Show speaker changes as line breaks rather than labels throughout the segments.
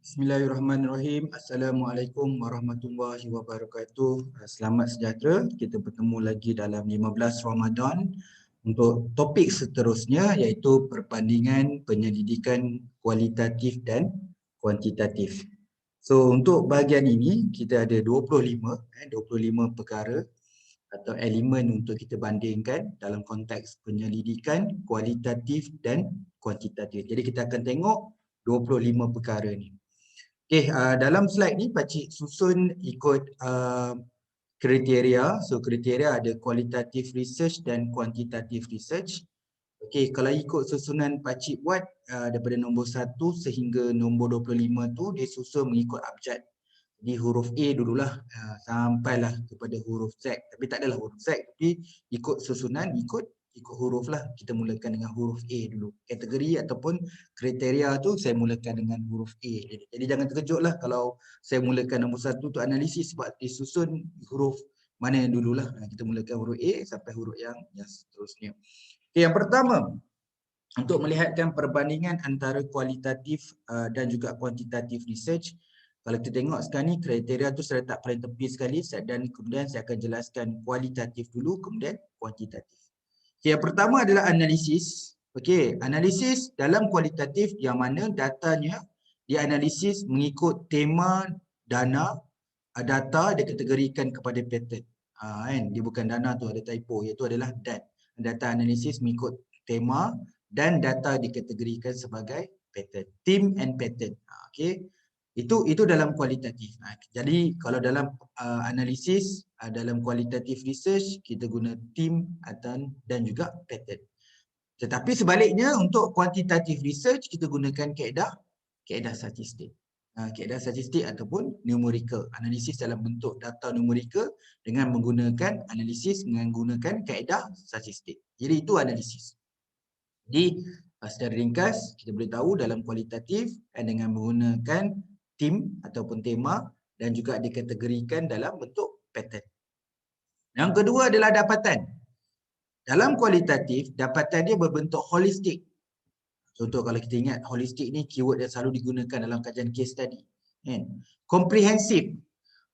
Bismillahirrahmanirrahim. Assalamualaikum warahmatullahi wabarakatuh. Selamat sejahtera. Kita bertemu lagi dalam 15 Ramadan untuk topik seterusnya iaitu perbandingan penyelidikan kualitatif dan kuantitatif. So untuk bahagian ini kita ada 25 perkara atau elemen untuk kita bandingkan dalam konteks penyelidikan kualitatif dan kuantitatif. Jadi kita akan tengok 25 perkara ni. Okey, dalam slide ni pakcik susun ikut kriteria. So kriteria ada qualitative research dan quantitative research. Okey, kalau ikut susunan pakcik buat daripada nombor 1 sehingga nombor 25 tu dia susun mengikut abjad. Jadi huruf A dululah sampailah kepada huruf Z. Tapi tak adalah huruf Z, tapi ikut susunan, ikut huruf lah. Kita mulakan dengan huruf A dulu. Kategori ataupun kriteria tu saya mulakan dengan huruf A. Jadi jangan terkejutlah kalau saya mulakan nombor 1 tu analisis sebab disusun huruf mana yang dululah. Kita mulakan huruf A sampai huruf yang seterusnya. Okay, yang pertama, untuk melihatkan perbandingan antara kualitatif dan juga kuantitatif research. Kalau kita tengok sekarang ni kriteria tu saya letak paling tepi sekali dan kemudian saya akan jelaskan kualitatif dulu kemudian kuantitatif. Okay, yang pertama adalah analisis. Okey, analisis dalam kualitatif yang mana datanya dianalisis mengikut tema dana, data dikategorikan kepada pattern. Kan? Dia bukan dana tu ada typo, iaitu adalah DAT. Data analisis mengikut tema dan data dikategorikan sebagai pattern. Theme and pattern. Okey. Itu dalam kualitatif. Jadi kalau dalam analisis, dalam kualitatif research kita guna theme dan juga pattern. Tetapi sebaliknya untuk kuantitatif research kita gunakan kaedah statistik. Kaedah statistik ataupun numerical. Analisis dalam bentuk data numerical dengan menggunakan analisis dengan menggunakan kaedah statistik. Jadi itu analisis. Jadi secara ringkas kita boleh tahu dalam kualitatif dengan menggunakan theme ataupun tema dan juga dikategorikan dalam bentuk pattern. Yang kedua adalah dapatan. Dalam kualitatif, dapatan dia berbentuk holistik. Contoh kalau kita ingat holistik ni keyword yang selalu digunakan dalam kajian case study. Komprehensif.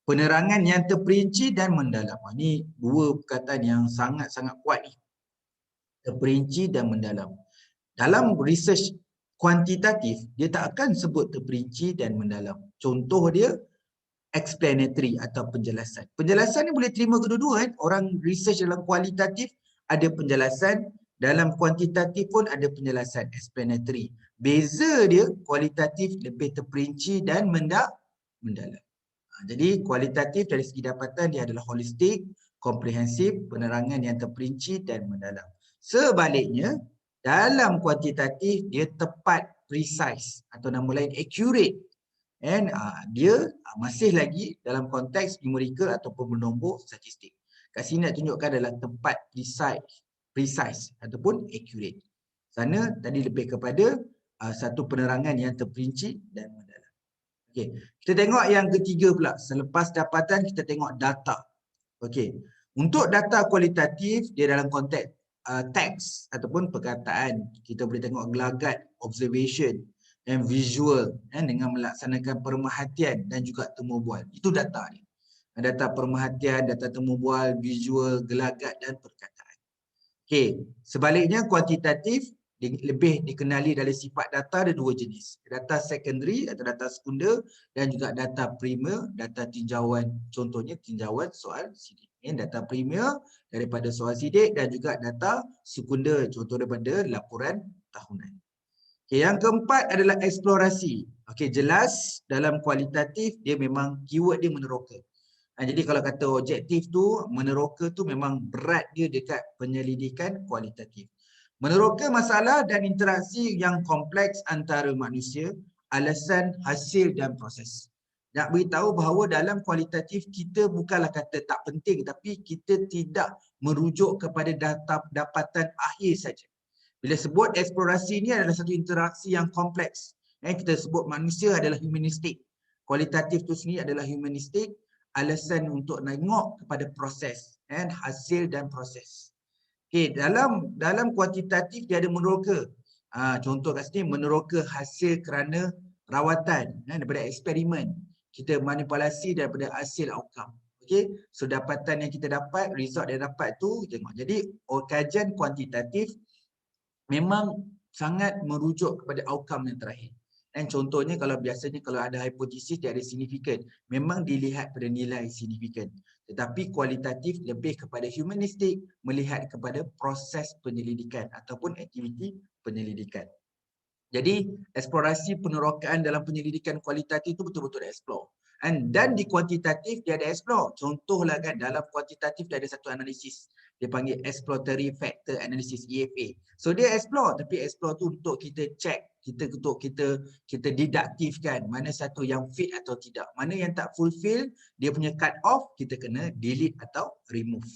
Penerangan yang terperinci dan mendalam. Ini dua perkataan yang sangat-sangat kuat ni. Terperinci dan mendalam. Dalam research kuantitatif, dia tak akan sebut terperinci dan mendalam. Contoh dia explanatory atau penjelasan. Penjelasan ni boleh terima kedua-dua kan. Orang research dalam kualitatif ada penjelasan, dalam kuantitatif pun ada penjelasan explanatory. Beza dia kualitatif lebih terperinci dan mendalam. Jadi kualitatif dari segi dapatan dia adalah holistik, komprehensif, penerangan yang terperinci dan mendalam. Sebaliknya dalam kuantitatif dia tepat, precise atau nama lain accurate. And dia masih lagi dalam konteks numerical ataupun bernombor statistik. Kat sini nak tunjukkan adalah tepat, precise ataupun accurate. Sana tadi lebih kepada satu penerangan yang terperinci dan mendalam. Okey, kita tengok yang ketiga pula. Selepas dapatan kita tengok data. Okey, untuk data kualitatif dia dalam konteks teks ataupun perkataan. Kita boleh tengok gelagat, observation dan visual dengan melaksanakan pemerhatian dan juga temu bual. Itu data ni. Data pemerhatian, data temu bual, visual, gelagat dan perkataan. Okey, sebaliknya kuantitatif lebih dikenali dari sifat data ada dua jenis. Data secondary atau data sekunder dan juga data primer, data tinjauan. Contohnya tinjauan soal sidik. Data primer daripada soal sidik dan juga data sekunder contoh daripada laporan tahunan. Okay, yang keempat adalah eksplorasi. Okey, jelas dalam kualitatif dia memang keyword dia meneroka. Jadi kalau kata objektif tu, meneroka tu memang berat dia dekat penyelidikan kualitatif. Meneroka masalah dan interaksi yang kompleks antara manusia, alasan, hasil dan proses. Nak beritahu bahawa dalam kualitatif kita bukanlah kata tak penting tapi kita tidak merujuk kepada dapatan akhir saja. Bila sebut eksplorasi ni adalah satu interaksi yang kompleks. Kita sebut manusia adalah humanistik. Kualitatif tu sendiri adalah humanistik. Alasan untuk tengok kepada proses, hasil dan proses. Okay, dalam kuantitatif dia ada meneroka. Contoh kat sini meneroka hasil kerana rawatan, daripada eksperimen. Kita manipulasi daripada hasil outcome. Okey, so dapatan yang kita dapat, result yang dapat tu tengok. Jadi kajian kuantitatif memang sangat merujuk kepada outcome yang terakhir. Dan contohnya kalau biasanya kalau ada hipotesis dia ada signifikan, memang dilihat pada nilai signifikan. Tetapi kualitatif lebih kepada humanistik, melihat kepada proses penyelidikan ataupun aktiviti penyelidikan. Jadi eksplorasi penerokaan dalam penyelidikan kualitatif itu betul-betul explore. Dan di kuantitatif dia ada explore. Contohlah kan dalam kuantitatif dia ada satu analisis. Dia panggil exploratory factor analysis EFA. So dia explore, tapi explore tu untuk kita check, kita didaktifkan mana satu yang fit atau tidak. Mana yang tak fulfill, dia punya cut off, kita kena delete atau remove.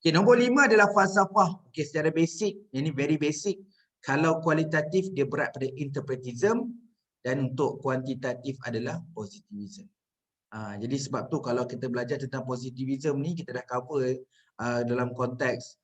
Okay, nombor 5 adalah falsafah. Okay, secara basic, ini very basic. Kalau kualitatif dia berat pada interpretism dan untuk kuantitatif adalah positivism. Jadi sebab tu kalau kita belajar tentang positivism ni kita dah cover dalam konteks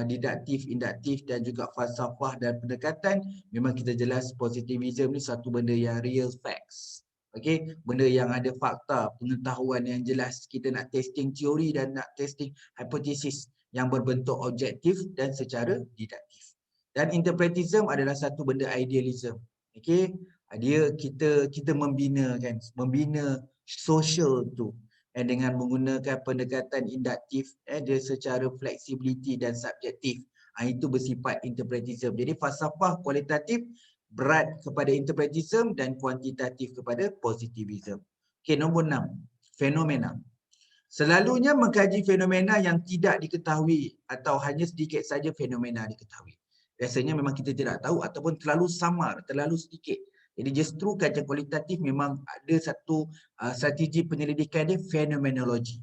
didaktif, induktif dan juga falsafah dan pendekatan. Memang kita jelas positivism ni satu benda yang real facts. Okey, benda yang ada fakta, pengetahuan yang jelas. Kita nak testing teori dan nak testing hipotesis yang berbentuk objektif dan secara didaktif. Dan interpretism adalah satu benda idealism. Okey, dia kita membina kan, membina social tu dengan menggunakan pendekatan induktif dia secara flexibility dan subjektif. Itu bersifat interpretism. Jadi falsafah kualitatif berat kepada interpretism dan kuantitatif kepada positivism. Okey, nombor 6, fenomena. Selalunya mengkaji fenomena yang tidak diketahui atau hanya sedikit saja fenomena diketahui. Biasanya memang kita tidak tahu ataupun terlalu samar, terlalu sedikit. Jadi justru kajian kualitatif memang ada satu strategi penyelidikan dia fenomenologi.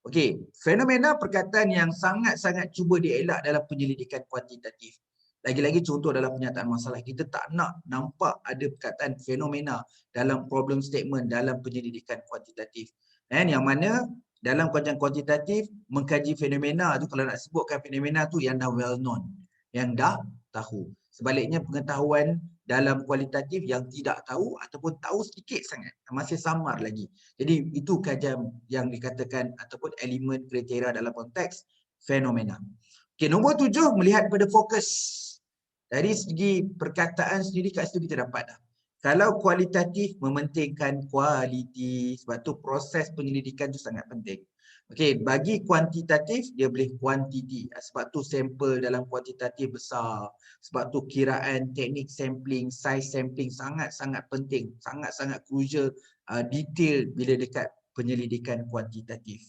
Okey, fenomena perkataan yang sangat-sangat cuba dielak dalam penyelidikan kuantitatif. Lagi-lagi contoh dalam penyataan masalah, kita tak nak nampak ada perkataan fenomena dalam problem statement dalam penyelidikan kuantitatif. Dan yang mana dalam kajian kuantitatif mengkaji fenomena tu, kalau nak sebutkan fenomena tu yang dah well known, yang dah tahu. Sebaliknya pengetahuan dalam kualitatif yang tidak tahu ataupun tahu sedikit sangat, masih samar lagi. Jadi itu kajian yang dikatakan ataupun elemen kriteria dalam konteks fenomena. Okey, nombor 7 melihat pada fokus. Dari segi perkataan sendiri kat situ kita dapat dah. Kalau kualitatif mementingkan kualiti, sebab tu proses penyelidikan tu sangat penting. Okey, bagi kuantitatif dia boleh kuantiti. Sebab tu sampel dalam kuantitatif besar. Sebab tu kiraan teknik sampling, size sampling sangat-sangat penting, sangat-sangat crucial, detail bila dekat penyelidikan kuantitatif.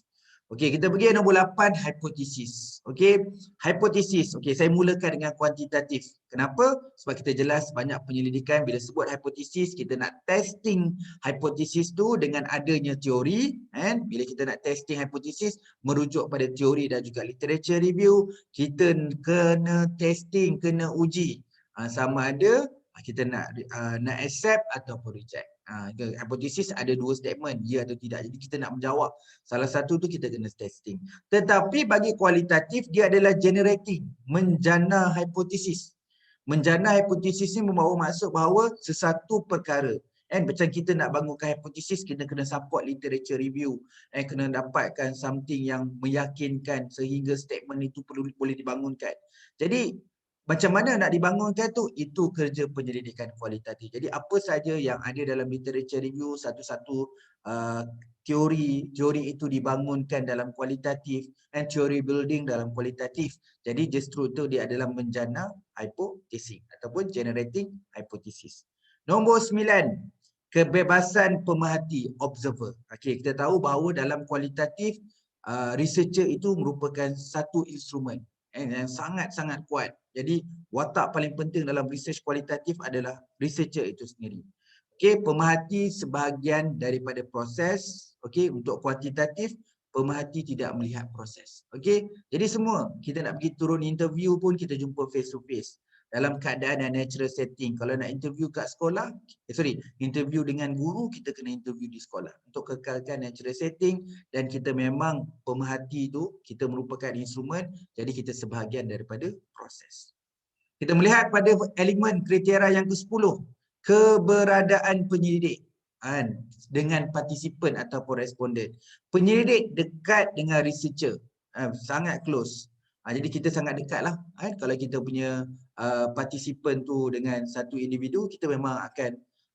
Okey, kita pergi nombor 8, hipotesis. Okey, hipotesis. Okey, saya mulakan dengan kuantitatif. Kenapa? Sebab kita jelas banyak penyelidikan bila sebut hipotesis, kita nak testing hipotesis tu dengan adanya teori. Bila kita nak testing hipotesis, merujuk pada teori dan juga literature review, kita kena testing, kena uji. Sama ada kita nak accept ataupun reject. Hipotesis ada dua statement, ya atau tidak. Jadi kita nak menjawab salah satu tu kita kena testing. Tetapi bagi kualitatif dia adalah generating, menjana hipotesis. Menjana hipotesis ni membawa maksud bahawa sesuatu perkara. Macam kita nak bangunkan hipotesis, kita kena support literature review. Kena dapatkan something yang meyakinkan sehingga statement itu boleh dibangunkan. Jadi macam mana nak dibangunkan tu, itu kerja penyelidikan kualitatif. Jadi apa saja yang ada dalam literature review, satu-satu teori itu dibangunkan dalam kualitatif, dan teori building dalam kualitatif. Jadi justru itu dia adalah menjana hipotesis ataupun generating hypothesis. Nombor 9, kebebasan pemerhati, observer. Okey, kita tahu bahawa dalam kualitatif researcher itu merupakan satu instrumen yang sangat-sangat kuat. Jadi watak paling penting dalam research kualitatif adalah researcher itu sendiri. Okey, pemerhati sebahagian daripada proses. Okey, untuk kuantitatif pemerhati tidak melihat proses. Okey, jadi semua kita nak pergi turun interview pun kita jumpa face to face dalam keadaan yang natural setting. Kalau nak interview kat sekolah, interview dengan guru, kita kena interview di sekolah untuk kekalkan natural setting. Dan kita memang pemerhati itu kita merupakan instrumen, jadi kita sebahagian daripada proses. Kita melihat pada elemen kriteria yang ke-10, keberadaan penyelidik dengan partisipan ataupun responden. Penyelidik dekat dengan researcher, sangat close. Jadi kita sangat dekat lah. Kalau kita punya partisipan tu dengan satu individu, kita memang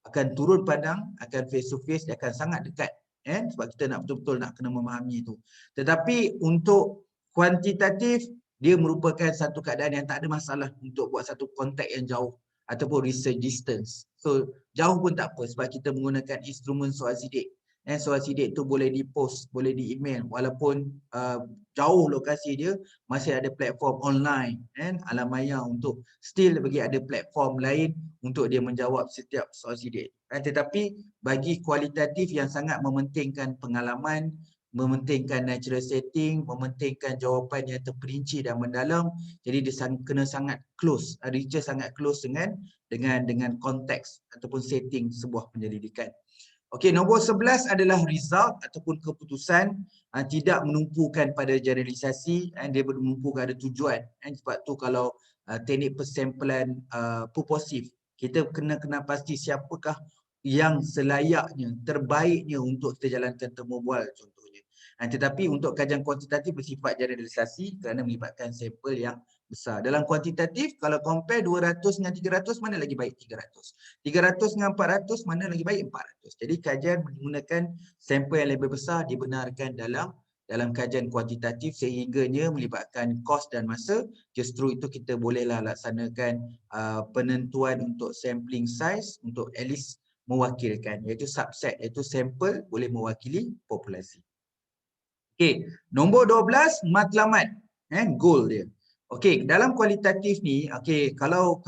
akan turun pandang, akan face to face, dia akan sangat dekat. Sebab kita nak betul-betul nak kena memahami itu. Tetapi untuk kuantitatif, dia merupakan satu keadaan yang tak ada masalah untuk buat satu kontak yang jauh ataupun research distance. So jauh pun tak apa sebab kita menggunakan instrumen soal sidik. Soal sidik tu boleh di-post, boleh di-email walaupun jauh lokasi dia, masih ada platform online alam maya untuk still bagi ada platform lain untuk dia menjawab setiap soal sidik. Tetapi bagi kualitatif yang sangat mementingkan pengalaman, mementingkan natural setting, mementingkan jawapan yang terperinci dan mendalam, jadi dia kena sangat close, researcher sangat close dengan konteks ataupun setting sebuah penyelidikan. Okey, nombor 11 adalah result ataupun keputusan, tidak menumpukan pada generalisasi, dia menumpu pada tujuan. Sebab tu kalau teknik persamplan purposif, kita kena pasti siapakah yang selayaknya, terbaiknya untuk kita jalankan temu bual contohnya. Tetapi untuk kajian kuantitatif bersifat generalisasi kerana melibatkan sampel yang besar. Dalam kuantitatif, kalau compare 200 dengan 300, mana lagi baik 300? 300 dengan 400, mana lagi baik 400? Jadi kajian menggunakan sampel yang lebih besar dibenarkan dalam kajian kuantitatif sehingganya melibatkan kos dan masa. Justru itu kita bolehlah laksanakan penentuan untuk sampling size untuk at least mewakilkan, iaitu subset, iaitu sampel boleh mewakili populasi. Okey, nombor 12 matlamat, goal dia. Okey, dalam kualitatif ni, okey, kalau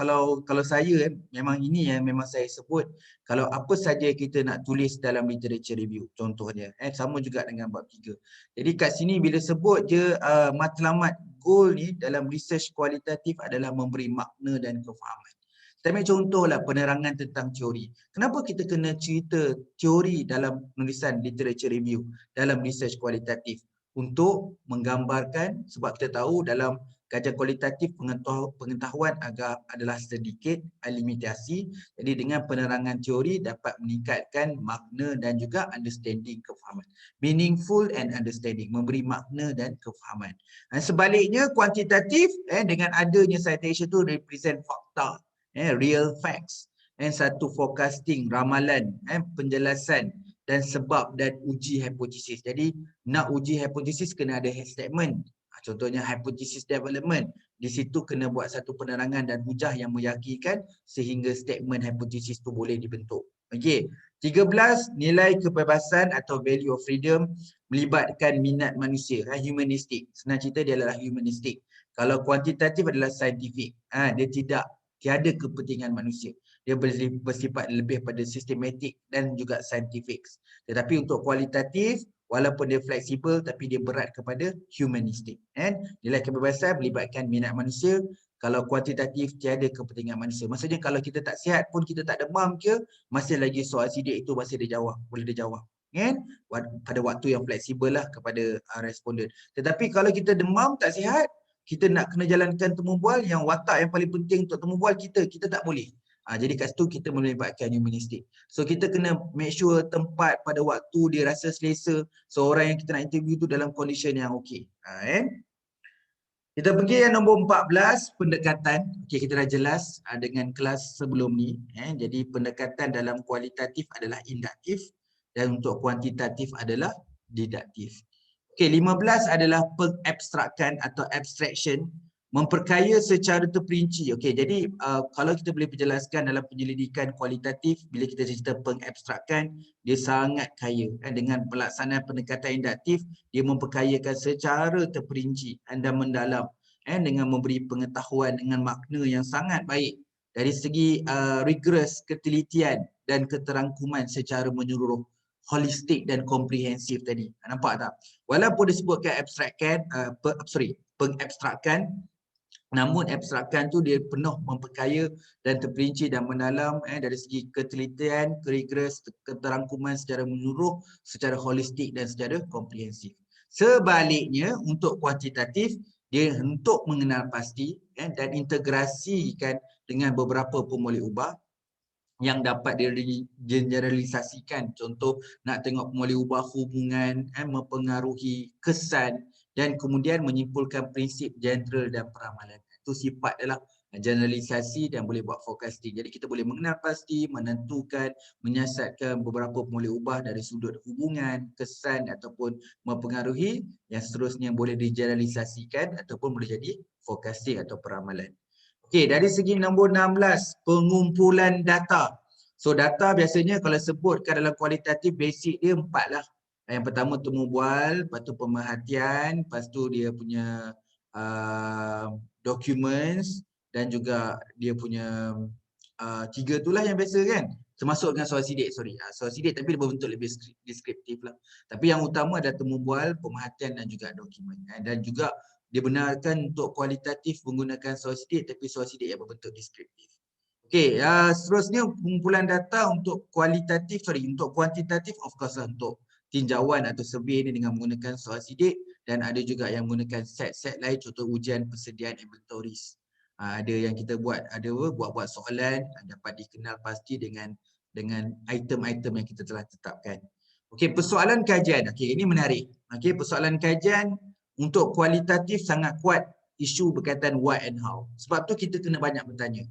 saya memang ini yang memang saya sebut, kalau apa saja kita nak tulis dalam literature review contohnya, sama juga dengan bab 3. Jadi kat sini bila sebut je matlamat, goal ni dalam research kualitatif adalah memberi makna dan kefahaman. Kita ambil contohlah penerangan tentang teori. Kenapa kita kena cerita teori dalam penulisan literature review, dalam research kualitatif? Untuk menggambarkan, sebab kita tahu dalam kajian kualitatif pengetahuan adalah sedikit, limitasi. Jadi dengan penerangan teori dapat meningkatkan makna dan juga understanding, kefahaman. Meaningful and understanding, memberi makna dan kefahaman. Sebaliknya kuantitatif dengan adanya citation tu represent fakta. Real facts, satu forecasting, ramalan, penjelasan dan sebab dan uji hipotesis. Jadi nak uji hipotesis kena ada statement. Contohnya hypothesis development. Di situ kena buat satu penerangan dan hujah yang meyakinkan sehingga statement hipotesis tu boleh dibentuk. Okey. 13, nilai kebebasan atau value of freedom melibatkan minat manusia, humanistik. Senang cerita dia adalah humanistik. Kalau kuantitatif adalah scientific. Dia tiada kepentingan manusia. Dia bersifat lebih pada sistematik dan juga scientific. Tetapi untuk kualitatif, walaupun dia fleksibel tapi dia berat kepada humanistik. Nilai kebebasan melibatkan minat manusia. Kalau kuantitatif tiada kepentingan manusia. Maksudnya kalau kita tak sihat pun, kita tak demam ke, masih lagi soal sidik itu masih dijawab, boleh dijawab. Pada waktu yang fleksibel lah kepada responden. Tetapi kalau kita demam tak sihat, kita nak kena jalankan temu bual yang watak yang paling penting untuk temu bual kita tak boleh. Jadi kat situ kita melibatkan humanistik. So kita kena make sure tempat pada waktu dia rasa selesa, seorang yang kita nak interview tu dalam condition yang okey. Kita pergi yang nombor 14, pendekatan. Okey, kita dah jelas dengan kelas sebelum ni. Jadi pendekatan dalam kualitatif adalah induktif dan untuk kuantitatif adalah didaktif. Okey, 15 adalah pengabstrakan atau abstraction, memperkaya secara terperinci. Okey, jadi kalau kita boleh perjelaskan dalam penyelidikan kualitatif, bila kita cerita pengabstrakan, dia sangat kaya. Dengan pelaksanaan pendekatan induktif, dia memperkayakan secara terperinci dan mendalam, dengan memberi pengetahuan dengan makna yang sangat baik dari segi rigorous, ketelitian dan keterangkuman secara menyeluruh, holistik dan komprehensif tadi. Nampak tak? Walaupun disebutkan pengabstrakan, namun abstrakan tu dia penuh memperkaya dan terperinci dan mendalam dari segi ketelitian, rigorous, keterangkuman secara menyeluruh, secara holistik dan secara komprehensif. Sebaliknya untuk kuantitatif, dia untuk mengenal pasti dan integrasikan dengan beberapa pemoleh ubah, yang dapat digeneralisasikan. Contoh nak tengok boleh ubah hubungan, mempengaruhi kesan dan kemudian menyimpulkan prinsip general dan peramalan. Itu sifat adalah generalisasi dan boleh buat forecasting. Jadi kita boleh mengenal pasti, menentukan, menyiasatkan beberapa boleh ubah dari sudut hubungan, kesan ataupun mempengaruhi. Yang seterusnya boleh digeneralisasikan ataupun boleh jadi forecasting atau peramalan. Okey, dari segi nombor 16, pengumpulan data. So data biasanya kalau sebutkan dalam kualitatif basic dia 4 lah. Yang pertama temu bual, lepas tu pemerhatian, lepas tu dia punya documents dan juga dia punya 3 tu lah yang biasa kan. Termasuk dengan soal sidik, soal sidik tapi dia berbentuk lebih deskriptif lah. Tapi yang utama adalah temu bual, pemerhatian dan juga dokumen. Dan juga dibenarkan untuk kualitatif menggunakan soal sidik tapi soal sidik yang berbentuk deskriptif. Okey, seterusnya pengumpulan data untuk untuk kuantitatif of course lah untuk tinjauan atau survey ni dengan menggunakan soal sidik dan ada juga yang menggunakan set-set lain contoh ujian persediaan inventories. Ada yang kita buat buat soalan dapat dikenal pasti dengan item-item yang kita telah tetapkan. Okey, persoalan kajian. Okey, ini menarik. Okey, persoalan kajian untuk kualitatif sangat kuat isu berkaitan why and how. Sebab tu kita kena banyak bertanya.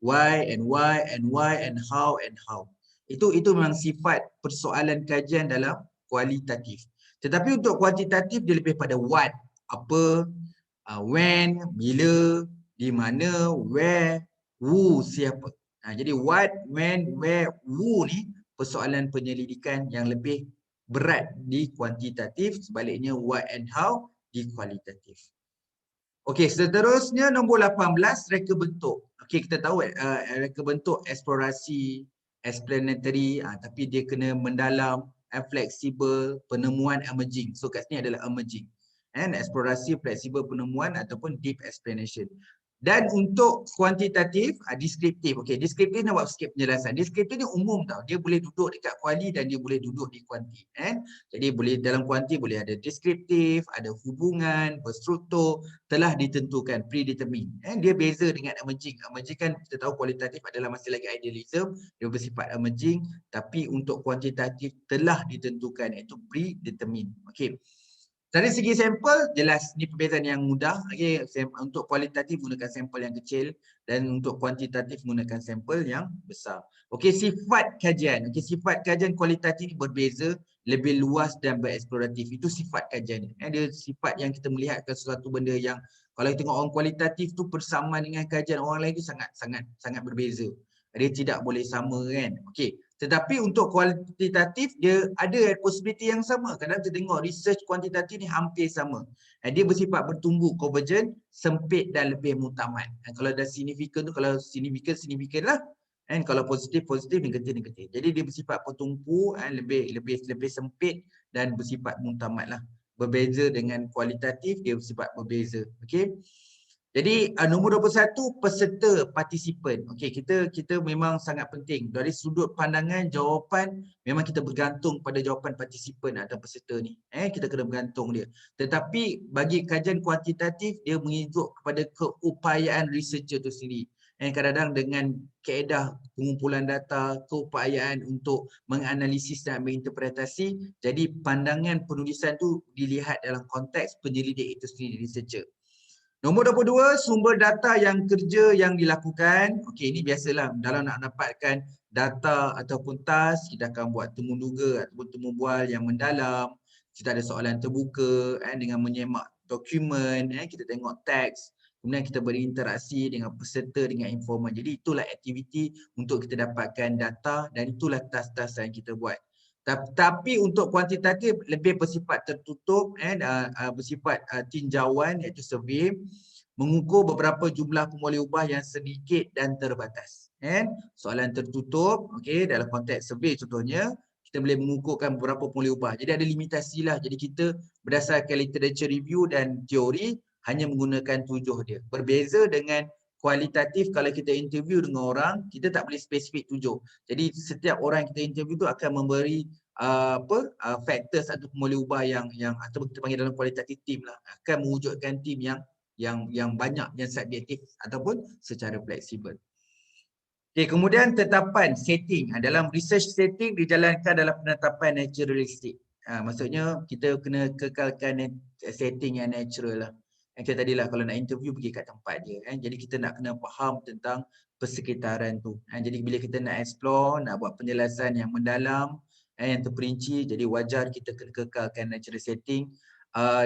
Why and why and why and how and how. Itu memang sifat persoalan kajian dalam kualitatif. Tetapi untuk kuantitatif dia lebih pada what, apa, when, bila, di mana, where, who, siapa. Jadi what, when, where, who ni persoalan penyelidikan yang lebih berat di kuantitatif, sebaliknya what and how di kualitatif. Okey, seterusnya nombor 18, reka bentuk. Okey, kita tahu reka bentuk eksplorasi, explanatory, tapi dia kena mendalam, fleksibel, penemuan emerging. So kat sini adalah emerging. Eksplorasi, fleksibel, penemuan ataupun deep explanation. Dan untuk kuantitatif, deskriptif. Okey, deskriptif nak buat sikit penjelasan. Deskriptif ni umum tau. Dia boleh duduk dekat kuali dan dia boleh duduk di kuanti. Jadi boleh dalam kuanti boleh ada deskriptif, ada hubungan, berstruktur, telah ditentukan, predetermined. Dia beza dengan emerging. Emerging kan kita tahu kualitatif adalah masih lagi idealism, dia bersifat emerging, tapi untuk kuantitatif telah ditentukan, iaitu predetermined. Okey. Dari segi sampel, jelas ni perbezaan yang mudah. Okay. Untuk kualitatif gunakan sampel yang kecil dan untuk kuantitatif gunakan sampel yang besar. Okey, sifat kajian. Okey, sifat kajian kualitatif berbeza, lebih luas dan bereksploratif. Itu sifat kajian. Dia sifat yang kita melihatkan sesuatu benda yang kalau kita tengok orang kualitatif tu persamaan dengan kajian orang lain tu sangat berbeza. Dia tidak boleh sama kan. Okey. Tetapi untuk kuantitatif dia ada possibility yang sama. Kadang kita tengok research kuantitatif ni hampir sama. Dia bersifat bertumbuh, convergent, sempit dan lebih mutamat. Kalau dah signifikan tu, kalau signifikan lah. Kalau positif, negatif. Jadi dia bersifat bertumpu, lebih sempit dan bersifat mutamat lah. Berbeza dengan kualitatif, dia bersifat berbeza. Okey. Jadi nombor 21, peserta, partisipan. Okey, kita memang sangat penting. Dari sudut pandangan jawapan, memang kita bergantung pada jawapan partisipan atau peserta ni. Kita kena bergantung dia. Tetapi bagi kajian kuantitatif, dia menunjuk kepada keupayaan researcher itu sendiri. Kadang-kadang dengan kaedah pengumpulan data, keupayaan untuk menganalisis dan menginterpretasi, jadi pandangan penulisan tu dilihat dalam konteks penyelidik itu sendiri, researcher. Nombor 22, sumber data yang kerja yang dilakukan. Okey, ini biasalah dalam nak dapatkan data ataupun task, kita akan buat temu duga ataupun temu bual yang mendalam. Kita ada soalan terbuka dengan menyemak dokumen, kita tengok teks. Kemudian kita berinteraksi dengan peserta, dengan informan. Jadi itulah aktiviti untuk kita dapatkan data dan itulah task-task yang kita buat. Tapi untuk kuantitatif lebih bersifat tertutup, bersifat tinjauan iaitu survey, mengukur beberapa jumlah pemoleh ubah yang sedikit dan terbatas. Soalan tertutup, okay, dalam konteks survey contohnya, kita boleh mengukurkan beberapa pemoleh ubah. Jadi ada limitasi lah. Jadi kita berdasarkan literature review dan teori hanya menggunakan 7 dia. Berbeza dengan kualitatif, kalau kita interview dengan orang, kita tak boleh spesifik 7. Jadi setiap orang yang kita interview tu akan memberi factors atau pemoleh ubah yang atau kita panggil dalam kualitatif team lah, akan mewujudkan team yang banyak, yang subjektif ataupun secara fleksibel. Okay, kemudian tetapan setting. Dalam research setting dijalankan dalam penetapan naturalistik. Maksudnya kita kena kekalkan setting yang natural lah. Yang kita tadilah kalau nak interview pergi kat tempat dia. Jadi kita nak kena faham tentang persekitaran tu. Jadi bila kita nak explore, nak buat penjelasan yang mendalam, yang terperinci, jadi wajar kita kena kekalkan natural setting.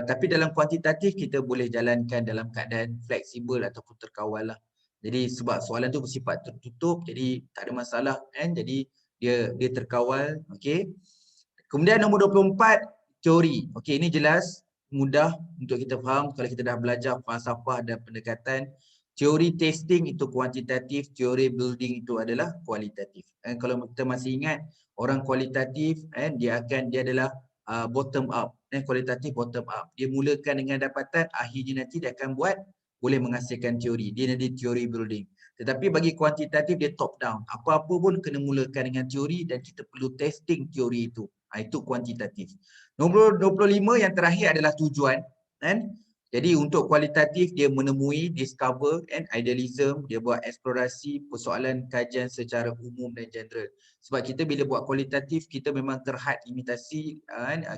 Tapi dalam kuantitatif kita boleh jalankan dalam keadaan fleksibel ataupun terkawal lah. Jadi sebab soalan tu bersifat tertutup, jadi tak ada masalah kan. Jadi dia terkawal, okey. Kemudian nombor 24, teori. Okey, ini jelas mudah untuk kita faham kalau kita dah belajar falsafah dan pendekatan. Teori testing itu kuantitatif, teori building itu adalah kualitatif. Kalau kita masih ingat orang kualitatif dia adalah bottom up. Kualitatif bottom up. Dia mulakan dengan dapatan, akhirnya nanti dia akan buat boleh menghasilkan teori. Dia nanti teori building. Tetapi bagi kuantitatif dia top down. Apa-apa pun kena mulakan dengan teori dan kita perlu testing teori itu. Itu kuantitatif. Nombor 25 yang terakhir adalah tujuan. Jadi untuk kualitatif dia menemui, discover and idealism, dia buat eksplorasi persoalan kajian secara umum dan general. Sebab kita bila buat kualitatif kita memang terhad imitasi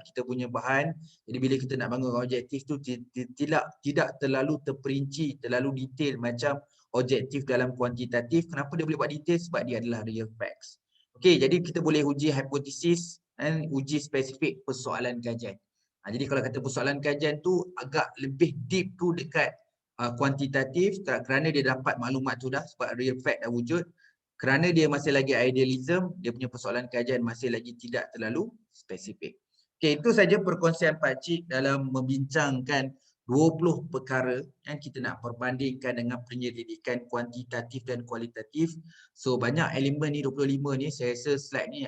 kita punya bahan. Jadi bila kita nak bangun objektif tu tidak terlalu terperinci, terlalu detail macam objektif dalam kuantitatif. Kenapa dia boleh buat detail? Sebab dia adalah real facts. Okey, jadi kita boleh uji hipotesis dan uji spesifik persoalan kajian. Jadi kalau kata persoalan kajian tu agak lebih deep tu dekat kuantitatif kerana dia dapat maklumat tu dah sebab real fact dah wujud. Kerana dia masih lagi idealism, dia punya persoalan kajian masih lagi tidak terlalu spesifik. Okey, itu saja perkongsian Pak Cik dalam membincangkan 20 perkara yang kita nak perbandingkan dengan penyelidikan kuantitatif dan kualitatif. So banyak elemen ni 25 ni, saya rasa slide ni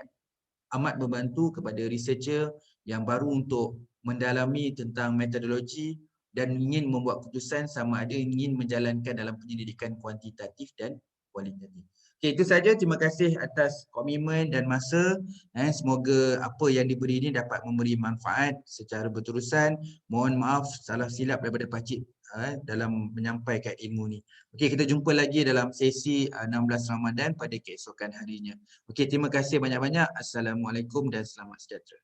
amat membantu kepada researcher yang baru untuk mendalami tentang metodologi dan ingin membuat keputusan sama ada ingin menjalankan dalam penyelidikan kuantitatif dan kualitatif. Okey, itu saja. Terima kasih atas komitmen dan masa. Semoga apa yang diberi ini dapat memberi manfaat secara berterusan. Mohon maaf salah silap daripada Pak Cik dalam menyampaikan ilmu ni. Okey, kita jumpa lagi dalam sesi 16 Ramadan pada keesokan harinya. Okey, terima kasih banyak-banyak. Assalamualaikum dan selamat sejahtera.